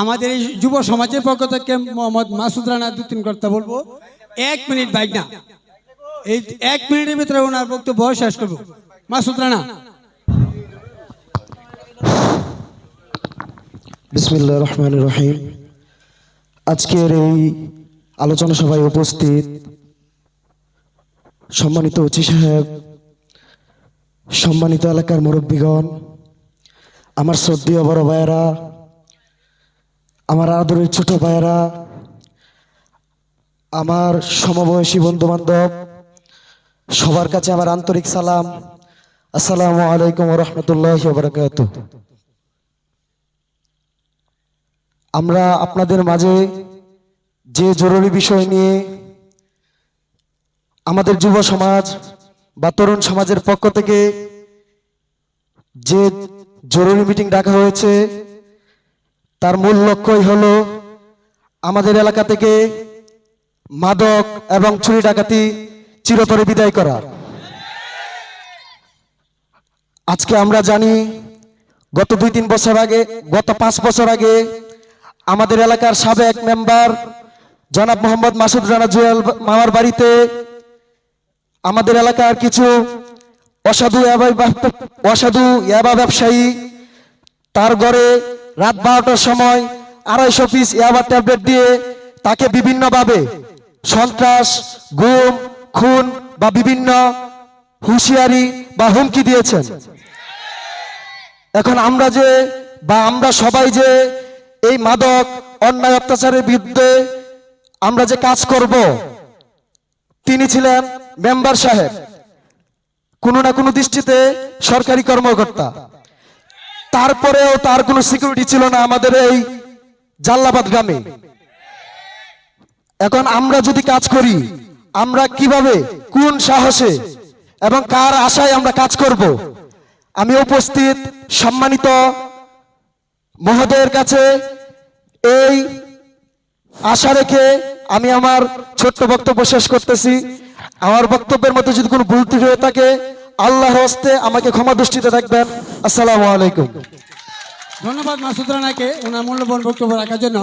আমাদের এই যুব সমাজের পক্ষ থেকে মোহাম্মদ মাসুদ রানা 2-3 কথা বলবো। 1 মিনিট বাইক না, এই 1 মিনিটের ভিতরে ওনার বক্তব্য শেষ করবো। মাসুদ রানা। বিসমিল্লাহির রহমানির রহিম। আজকের এই আলোচনা সভায় উপস্থিত সম্মানিত ওসি সাহেব, সম্মানিত এলাকার মুরব্বীগণ, আমার শ্রদ্ধেয় বড় ভাইয়েরা, আমার আদরের ছোট ভাইয়েরা, আমার সমবয়সী বন্ধু বান্ধব, সবার কাছে আমার আন্তরিক সালাম। আসসালামু আলাইকুম ওয়া রাহমাতুল্লাহি ওয়া বারাকাতুহু। আমরা আপনাদের মাঝে যে জরুরি বিষয় নিয়ে আমাদের যুব সমাজ বা তরুণ সমাজের পক্ষ থেকে যে জরুরি মিটিং ডাকা হয়েছে, তার মূল লক্ষ্যই হলো আমাদের এলাকা থেকে মাদক এবং চুরি ডাকাতি চিরতরে বিদায় করা। আজকে আমরা জানি গত 2-3 বছর আগে, গত 5 বছর আগে আমাদের এলাকার সাবেক মেম্বার জনাব মোহাম্মদ মাসুদ রানা জুয়েল মামার বাড়িতে আমাদের এলাকার কিছু অসাধু ইয়াবা ব্যবসায়ী তার ঘরে রাত 12টার সময় 250 পিস ইয়াবা ট্যাবলেট দিয়ে তাকে বিভিন্নভাবে সন্ত্রাস, গুম, খুন বা বিভিন্ন হুঁশিয়ারি বা হুমকি দিয়েছেন। এখন আমরা সবাই যে এই মাদক অন্যায় অত্যাচারের বিরুদ্ধে আমরা যে কাজ করব, তিনি ছিলেন মেম্বার সাহেব, কোনো না কোনো দৃষ্টিতে সরকারি কর্মকর্তা, তারপরেও তার কোনো সিকিউরিটি ছিল না আমাদের এই জাল্লাবাদ গ্রামে। এখন আমরা যদি কাজ করি, আমরা কিভাবে, কোন সাহসে এবং কার আশায় আমরা কাজ করব? আমি উপস্থিত সম্মানিত মহোদয়ের কাছে এই আশা রেখে আমি আমার ছোট্ট বক্তব্য শেষ করতেছি। আমার বক্তব্যের মধ্যে যদি কোনো ভুল ত্রুটি হয়ে থাকে, আল্লাহর হস্তে আমাকে ক্ষমা দৃষ্টিতে রাখবেন। আসসালামু আলাইকুম। ধন্যবাদ মাসুদ রানাকে ওনার মূল্যবান বক্তব্য রাখার জন্য।